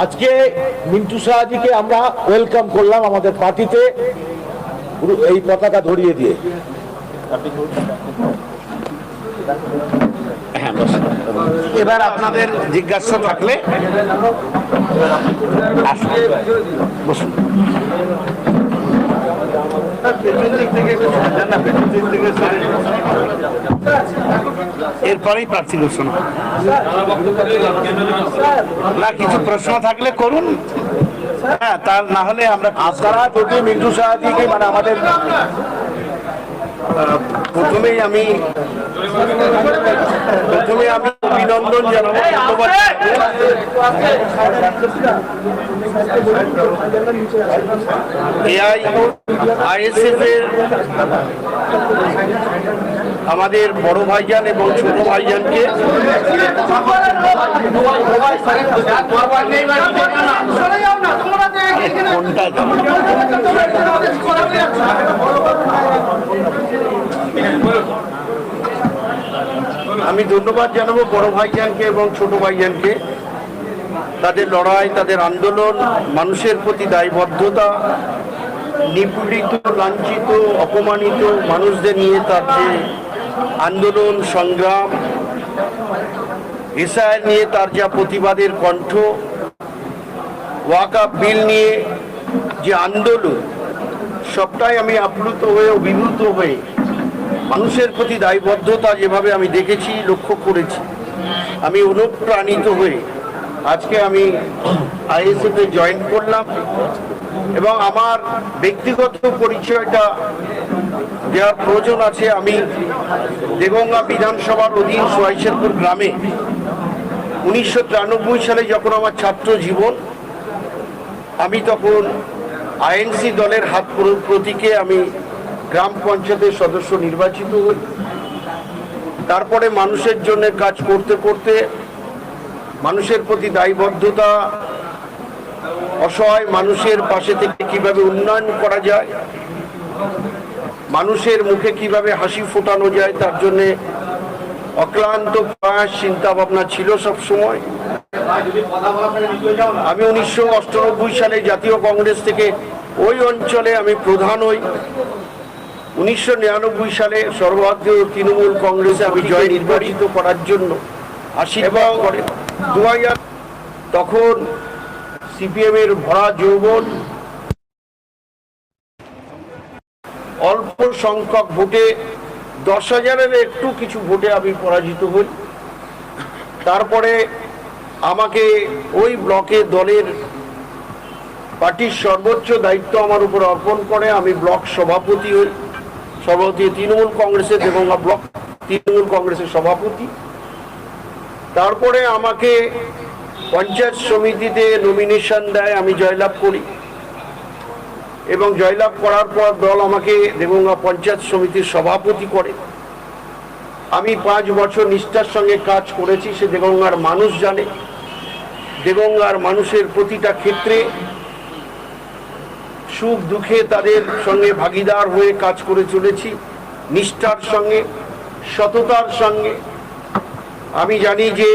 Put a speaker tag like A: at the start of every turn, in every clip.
A: আজকে মিন্টু সাহাজিকে আমরা ওয়েলকাম করলাম আমাদের পার্টিতে এই পতাকা ধরিয়ে দিয়ে।
B: এবার আপনাদের জিজ্ঞাসা থাকলে বসুন। এরপরেই প্রার্থী ঘোষণা। না কিছু প্রশ্ন থাকলে করুন, হ্যাঁ, তার না হলে আমরা
A: আপনারা যদি মিন্টু সাহাজিকে মানে আমাদের
B: প্রথমেই আমি অভিনন্দন জানাবো। আইএসএফ এর আমাদের বড় ভাইজান এবং ছোট ভাইজানকে আমি ধন্যবাদ জানাবো বড় ভাইজানকে এবং ছোট ভাইজানকে। তাদের লড়াই, তাদের আন্দোলন, মানুষের প্রতি দায়বদ্ধতা, নিপীড়িত, লাঞ্ছিত, অপমানিত মানুষদের নিয়ে তার যে আন্দোলন সংগ্রাম, এসআইআর নিয়ে তার যা প্রতিবাদের কণ্ঠ, ওয়াকফ বিল নিয়ে যে আন্দোলন, সবটাই আমি আপ্লুত হয়ে অভিভূত হয়ে মানুষের প্রতি দায়বদ্ধতা যেভাবে আমি দেখেছি, লক্ষ্য করেছি, আমি অনুপ্রাণিত হয়ে আজকে আমি আইএসএফে জয়েন করলাম। এবং আমার ব্যক্তিগত পরিচয়টা দেওয়ার প্রয়োজন আছে। আমি দেগঙ্গা বিধানসভার অধীন সোয়াইশেরপুর গ্রামে 1993 সালে যখন আমার ছাত্র জীবন, আমি তখন আইএনসি দলের হাত প্রতীকে আমি গ্রাম পঞ্চায়েতের সদস্য নির্বাচিত হই। তারপরে মানুষের জন্য কাজ করতে করতে মানুষের প্রতি দায়বদ্ধতা, অসহায় মানুষের পাশে থেকে কিভাবে উন্নয়ন করা যায়, মানুষের মুখে কিভাবে হাসি ফোটানো যায়, তার জন্যে অক্লান্ত প্রয়াস, চিন্তা ভাবনা ছিল সব সময়। আমি 1998 সালে জাতীয় কংগ্রেস থেকে ওই অঞ্চলে আমি প্রধান হই। 1999 সালে সর্বভারতীয় তৃণমূল কংগ্রেসে আমি জয় নির্বাচিত করার জন্য আসি। এবং 2000 তখন সিপিএম এর ভরা যৌবন, অল্প সংখ্যক ভোটে 10,000-এর একটু কিছু ভোটে আমি পরাজিত হই। তারপরে আমাকে ওই ব্লকে দলের পার্টির সর্বোচ্চ দায়িত্ব আমার উপর অর্পণ করে। আমি ব্লক সভাপতি হই, সর্বভারতীয় তৃণমূল কংগ্রেসের দেগঙ্গা ব্লক তৃণমূল কংগ্রেসের সভাপতি। তারপরে আমাকে পঞ্চায়েত সমিতিতে নমিনেশন দেয়, আমি জয়লাভ করি এবং জয়লাভ করার পর দল আমাকে দেগঙ্গা পঞ্চায়েত সমিতির সভাপতি করে। আমি 5 বছর নিষ্ঠার সঙ্গে কাজ করেছি, সে দেগঙ্গার মানুষ জানে। দেগঙ্গার মানুষের প্রতিটা ক্ষেত্রে সুখ দুঃখে তাদের সঙ্গে ভাগিদার হয়ে কাজ করে চলেছি, নিষ্ঠার সঙ্গে, সততার সঙ্গে। আমি জানি যে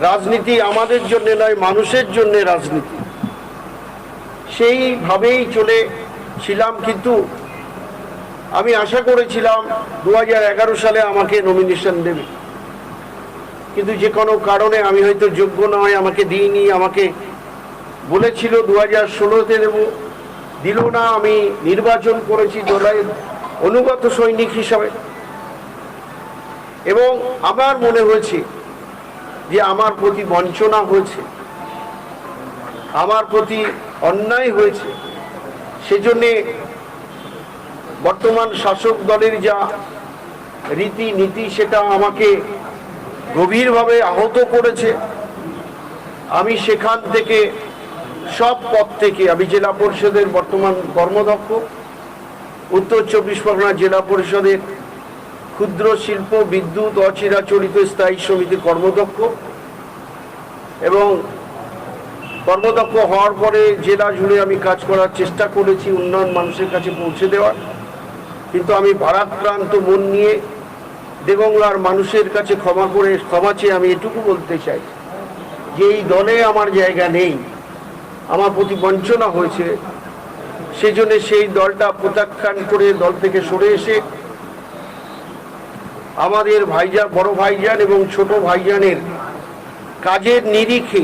B: রাজনীতি আমাদের জন্য নয়, মানুষের জন্য রাজনীতি, সেইভাবেই চলেছিলাম। কিন্তু আমি আশা করেছিলাম 2011 সালে আমাকে নমিনেশন দেবে, কিন্তু যে কোনো কারণে আমি হয়তো যোগ্য নয়, আমাকে দিইনি। আমাকে বলেছিল 2016-তে দেব, দিল না। আমি নির্বাচন করেছি দলের অনুগত সৈনিক হিসাবে এবং আমার মনে হয়েছে যে আমার প্রতি বঞ্চনা হয়েছে, আমার প্রতি অন্যায় হয়েছে। সেজন্যে বর্তমান শাসক দলের যা রীতিনীতি, সেটা আমাকে গভীরভাবে আহত করেছে। আমি সেখান থেকে সব পদ থেকে, আমি জেলা পরিষদের বর্তমান কর্মদক্ষ, উত্তর 24 পরগনা জেলা পরিষদের ক্ষুদ্র শিল্প, বিদ্যুৎ, অচিরাচরিত স্থায়ী সমিতির কর্মদক্ষ এবং কর্মদক্ষ হওয়ার পরে জেলা জুড়ে আমি কাজ করার চেষ্টা করেছি, উন্নয়ন মানুষের কাছে পৌঁছে দেওয়ার। কিন্তু আমি ভারাক্রান্ত মন নিয়ে দেগঙ্গার মানুষের কাছে ক্ষমা চেয়ে আমি এটুকু বলতে চাই যে এই দলে আমার জায়গা নেই, আমার প্রতি বঞ্চনা হয়েছে, সেজন্য সেই দলটা প্রত্যাখ্যান করে দল থেকে সরে এসে আমাদের ভাইজান, বড় ভাইজান এবং ছোট ভাইজানের কাজের নিরিখে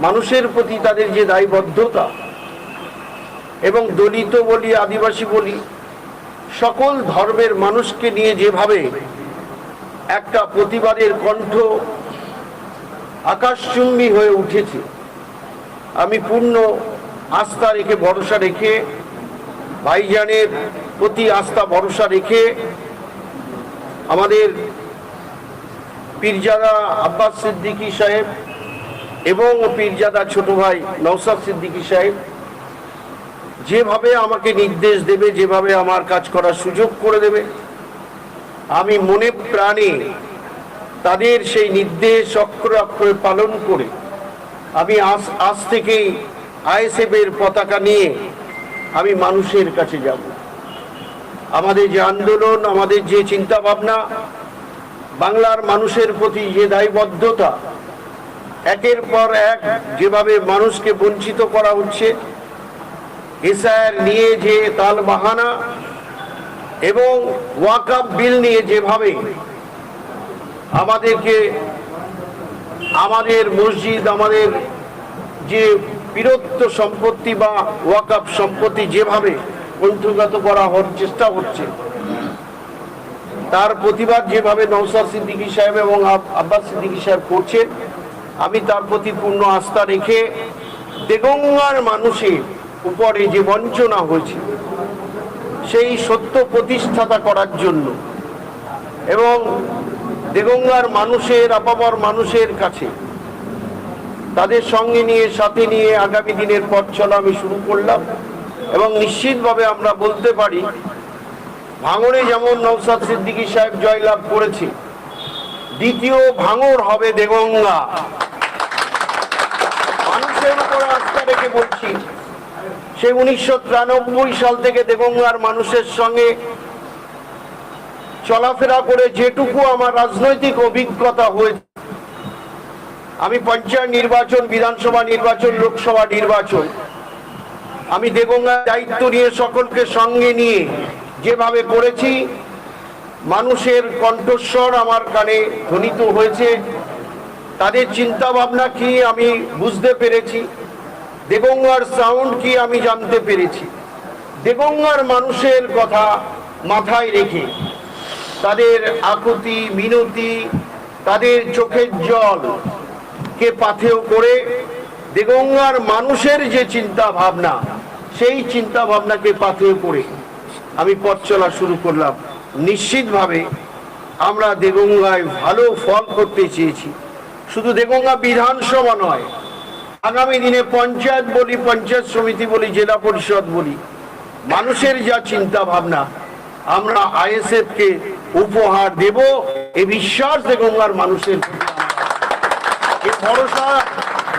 B: মানুষের প্রতি তাদের যে দায়বদ্ধতা, এবং দলিত বলি, আদিবাসী বলি, সকল ধর্মের মানুষকে নিয়ে যেভাবে একটা প্রতিবাদের কণ্ঠ আকাশচুম্বী হয়ে উঠেছে, আমি পূর্ণ আস্থা রেখে, ভরসা রেখে, ভাইজানের প্রতি আস্থা ভরসা রেখে আমাদের পীরজাদা আব্বাস সিদ্দিকী সাহেব এবং পীরজাদা ছোট ভাই নওশাদ সিদ্দিকী সাহেব যেভাবে আমাকে নির্দেশ দেবে, যেভাবে আমার কাজ করার সুযোগ করে দেবে, আমি মনে প্রাণে তাদের সেই নির্দেশ অক্ষরে অক্ষরে পালন করে আমি আজ থেকেই আইএসএফ এর পতাকা নিয়ে আমি মানুষের কাছে যাব। আমাদের যে আন্দোলন, আমাদের যে চিন্তা ভাবনা, বাংলার মানুষের প্রতি যে দায়বদ্ধতা, একের পর এক যেভাবে মানুষকে বঞ্চিত করা হচ্ছে, এসআইআর নিয়ে যে তালবাহানা এবং ওয়াকফ বিল নিয়ে যেভাবে আমাদেরকে, আমাদের মসজিদ, আমাদের যে বিরত্ব সম্পত্তি বা ওয়াকফ সম্পত্তি যেভাবে কণ্ঠগত করা চেষ্টা হচ্ছে, তার প্রতিবাদ যেভাবে নওশাদ সিদ্দিকী সাহেব এবং আব্বাস সিদ্দিকী সাহেব করছেন, আমি তার প্রতি পূর্ণ আস্থা রেখে দেগঙ্গার মানুষের উপরে যে বঞ্চনা হয়েছে সেই সত্য প্রতিষ্ঠাতা করার জন্য এবং দেগঙ্গার মানুষের, আপামর মানুষের কাছে তাদের সঙ্গে নিয়ে, সাথে নিয়ে আগামী দিনের পথ চলা আমি শুরু করলাম। এবং নিশ্চিতভাবে আমরা বলতে পারি, ভাঙড়ে যেমন নওশাদ সিদ্দিকী সাহেব জয়লাভ করেছে, দ্বিতীয় ভাঙড় হবে দেগঙ্গা। মানুষের উপর আস্থা রেখে বলছি, সেই 1993 সাল থেকে দেগঙ্গার মানুষের সঙ্গে চলাফেরা করে যেটুকু আমার রাজনৈতিক অভিজ্ঞতা হয়েছে, আমি পঞ্চায়েত নির্বাচন, বিধানসভা নির্বাচন, লোকসভা নির্বাচন, আমি দেগঙ্গার দায়িত্ব নিয়ে সকলকে সঙ্গে নিয়ে যেভাবে করেছি, মানুষের কণ্ঠস্বর আমার কানে ধ্বনিত হয়েছে, তাদের চিন্তা ভাবনা কি আমি বুঝতে পেরেছি, দেগঙ্গার সাউন্ড কি আমি জানতে পেরেছি। দেগঙ্গার মানুষের কথা মাথায় রেখে তাদের আকুতি মিনতি, তাদের চোখের জল কে পাথেয় করে দেগঙ্গার মানুষের যে চিন্তা ভাবনা, সেই চিন্তা ভাবনাকে পাথেয় করে আমি পথ চলা শুরু করলাম। নিশ্চিতভাবে আমরা দেগঙ্গায় ভালো ফল করতে চেয়েছি। শুধু দেগঙ্গা বিধানসভা নয়, আগামী দিনে পঞ্চায়েত বলি, পঞ্চায়েত সমিতি বলি, জেলা পরিষদ বলি, মানুষের যা চিন্তা ভাবনা আমরা আইএসএফ কে উপহার দেব, এই বিশ্বাস দেগঙ্গার মানুষের, এই ভরসা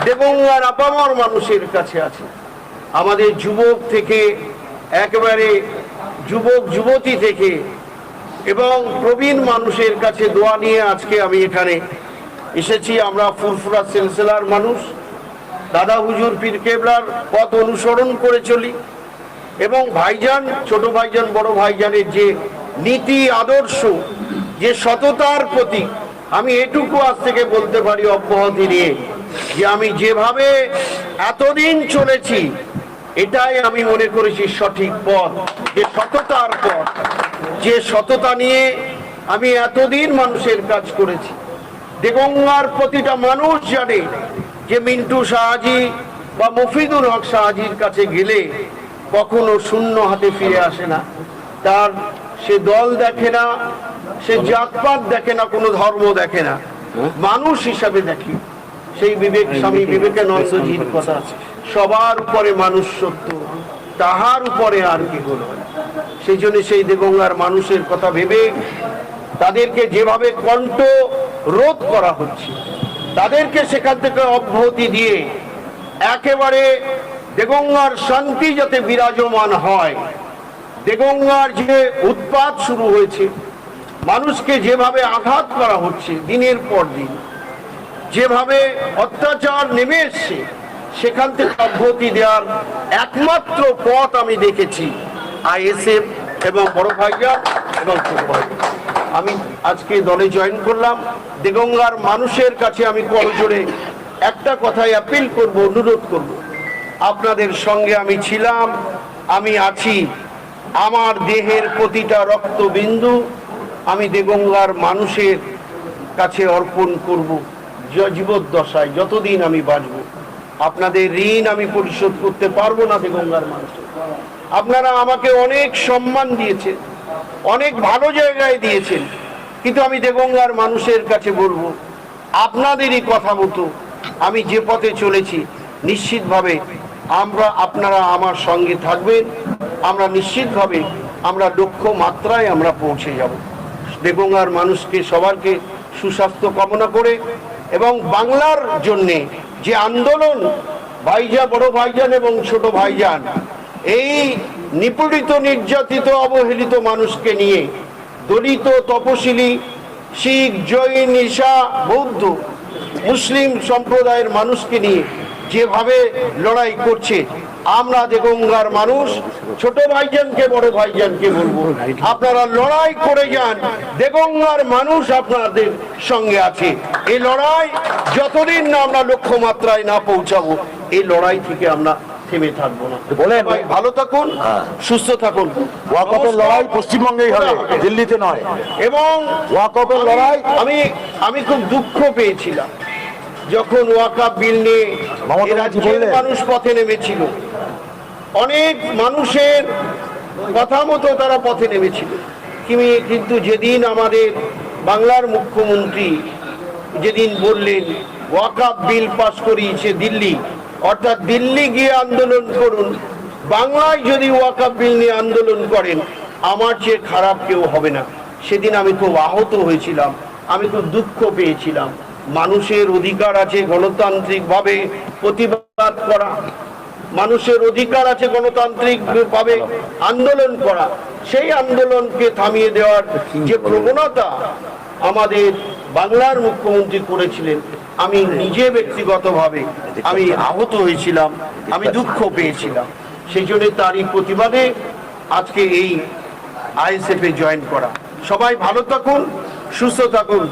B: দেগঙ্গার আপামর মানুষের কাছে আছে। আমাদের যুবক থেকে, একেবারে যুবক যুবতী থেকে এবং প্রবীণ মানুষের কাছে দোয়া নিয়ে আজকে আমি এখানে এসেছি। আমরা ফুরফুরা সিলসিলার মানুষ, দাদা হুজুর পীর কেবলার পথ অনুসরণ করে চলি এবং ভাইজান, ছোট ভাইজান, বড় ভাইজানের যে নীতি আদর্শ, যে সততার প্রতীক, আমি এটুকু আজ থেকে বলতে পারি অব্যাহতি নিয়ে যে আমি যেভাবে এতদিন চলেছি, এটাই আমি মনে করেছি সঠিক পথ, যে সততার পথ, যে সততা নিয়ে আমি এতদিন মানুষের কাজ করেছি। দেগঙ্গার প্রতিটা মানুষ জানে যে মিন্টু শাহজি বা মফিদুল হক শাহজির কাছে গেলে কখনো শূন্য হাতে ফিরে আসে না। তার সে দল দেখে না, সে জাতপাত দেখে না, কোনো ধর্ম দেখে না, মানুষ হিসাবে দেখি। সেই বিবেক, স্বামী বিবেকানন্দজির কথা, সবার উপরে মানুষ সত্য, তাহার উপরে আর কি হলো। সেই জন্য সেই দেগঙ্গার মানুষের কথা ভেবে তাদেরকে যেভাবে কণ্ঠ রোধ করা হচ্ছে, তাদেরকে সেখান থেকে অব্যাহতি দিয়ে একেবারে দেগঙ্গার শান্তি যাতে বিরাজমান হয়, দেগঙ্গার যে উৎপাত শুরু হয়েছে, মানুষকে যেভাবে আঘাত করা হচ্ছে দিনের পর দিন, যেভাবে অত্যাচার নেমে এসছে সেখান থেকে অব্যাহতি দেওয়ার একমাত্র পথ আমি দেখেছি আইএসএফ এবং বড় ভাইজান এবং ছোট ভাইজান। আমি আজকে দলে জয়েন করলাম। দেগঙ্গার মানুষের কাছে আমি করজোড়ে একটা কথাই অ্যাপিল করব, অনুরোধ করব, আপনাদের সঙ্গে আমি ছিলাম, আমি আছি। আমার দেহের প্রতিটা রক্তবিন্দু আমি দেগঙ্গার মানুষের কাছে অর্পণ করব জীবদ্দশায়, যতদিন আমি বাঁচব। আপনাদের ঋণ আমি পরিশোধ করতে পারবো না দেগঙ্গার মানুষের। আপনারা আমাকে অনেক সম্মান দিয়েছেন, অনেক ভালো জায়গায় দিয়েছেন, কিন্তু আমি দেগঙ্গার মানুষের কাছে বলবো আপনাদেরই কথা মতো আমি যে পথে চলেছি নিশ্চিতভাবে আপনারা আমার সঙ্গে থাকবেন। আমরা নিশ্চিতভাবে আমরা লক্ষ্য মাত্রায় আমরা পৌঁছে যাব। দেগঙ্গার মানুষকে সবাইকে সুস্বাস্থ্য কামনা করে এবং বাংলার জন্যে যে আন্দোলন বড় ভাইজান এবং ছোট ভাইজান এই নিপীড়িত নির্যাতিত অবহেলিত মানুষকে নিয়ে দলিত তপশিলি শিখ জৈন ঈশা বৌদ্ধ মুসলিম সম্প্রদায়ের মানুষকে নিয়ে যেভাবে লড়াই করছে, আমরা দেগঙ্গার মানুষ ছোট ভাইজানকে বড় ভাইজানকে বলবো আপনারা লড়াই করে যান। দেগঙ্গার মানুষ আপনাদের সঙ্গে আছে। এই লড়াই যতদিন না আমরা লক্ষ্যমাত্রায় না পৌঁছাবো এই লড়াই থেকে আমরা থেমে থাকবো না।
A: বলেন
B: ভাই ভালো থাকুন, সুস্থ থাকুন।
A: ওয়াকফের লড়াই পশ্চিমবঙ্গেই হবে, দিল্লিতে নয়।
B: এবং
A: ওয়াকফের লড়াই
B: আমি খুব দুঃখ পেয়েছিলাম যখন ওয়াকফ বিল নিয়ে
A: মমতা
B: রাজ্যের মানুষ পথে নেমেছিল। অনেক মানুষের কথা মতো তারা পথে নেমেছিল, কিন্তু যেদিন আমাদের বাংলার মুখ্যমন্ত্রী যেদিন বললেন ওয়াকফ বিল পাস করিয়েছে দিল্লি, অর্থাৎ দিল্লি গিয়ে আন্দোলন করুন, বাংলায় যদি ওয়াকফ বিল নিয়ে আন্দোলন করেন আমার চেয়ে খারাপ কেউ হবে না, সেদিন আমি খুব আহত হয়েছিলাম, আমি খুব দুঃখ পেয়েছিলাম। মানুষের অধিকার আছে গণতান্ত্রিকভাবে প্রতিবাদ করা, মানুষের অধিকার আছে গণতান্ত্রিকভাবে আন্দোলন করা। সেই আন্দোলনকে থামিয়ে দেওয়ার যে প্রবণতা আমাদের বাংলার মুখ্যমন্ত্রী করেছিলেন, আমি নিজে ব্যক্তিগতভাবে আমি আহত হয়েছিলাম, আমি দুঃখ পেয়েছিলাম। সেই জন্য তারই প্রতিবাদে আজকে এই আইএসএফ এ জয়েন করা। সবাই ভালো থাকুন, সুস্থ থাকুন।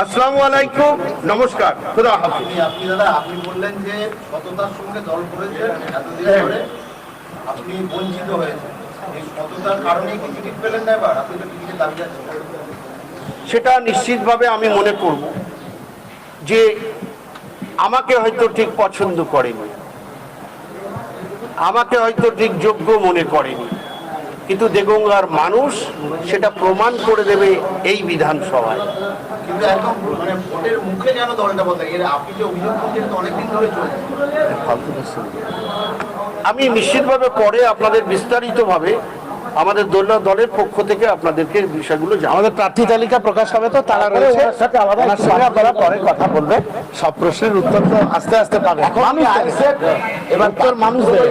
B: আসসালামু আলাইকুম, নমস্কার, খোদা হাফেজ।
C: আপনি দাদা আপনি বললেন যে সততার সঙ্গে দল করেছেন, এতদিন ধরে আপনি বঞ্চিত হয়েছেন, এই সততার কারণে কি টিকিট পেলেন না? এবার আপনি তো টিকিটের দাবি আছেন।
B: সেটা নিশ্চিতভাবে আমি মনে করব যে আমাকে হয়তো ঠিক পছন্দ করেনি, আমাকে হয়তো ঠিক যোগ্য মনে করেনি, কিন্তু দেগঙ্গার মানুষ সেটা প্রমাণ করে দেবে এই বিধানসভায়।
C: কিন্তু একদম মানে ভোটের মুখে যেন দলটা বদলে, এর আপনি যে অভিযোগ করছেন তো অনেকদিন ধরে চলছে।
B: আমি নিশ্চিতভাবে পরে আপনাদের বিস্তারিতভাবে আমাদের দলের পক্ষ থেকে আপনাদেরকে বিষয়গুলো
D: আমাদের প্রার্থী তালিকা প্রকাশ হবে, তো তারা রয়েছে,
A: সাথে আলাদা
D: ওনার সঙ্গে আপনারা পরে কথা বলবেন। সব প্রশ্নের উত্তর তো আস্তে আস্তে পাবেন।
A: এবার মানুষ দেবে।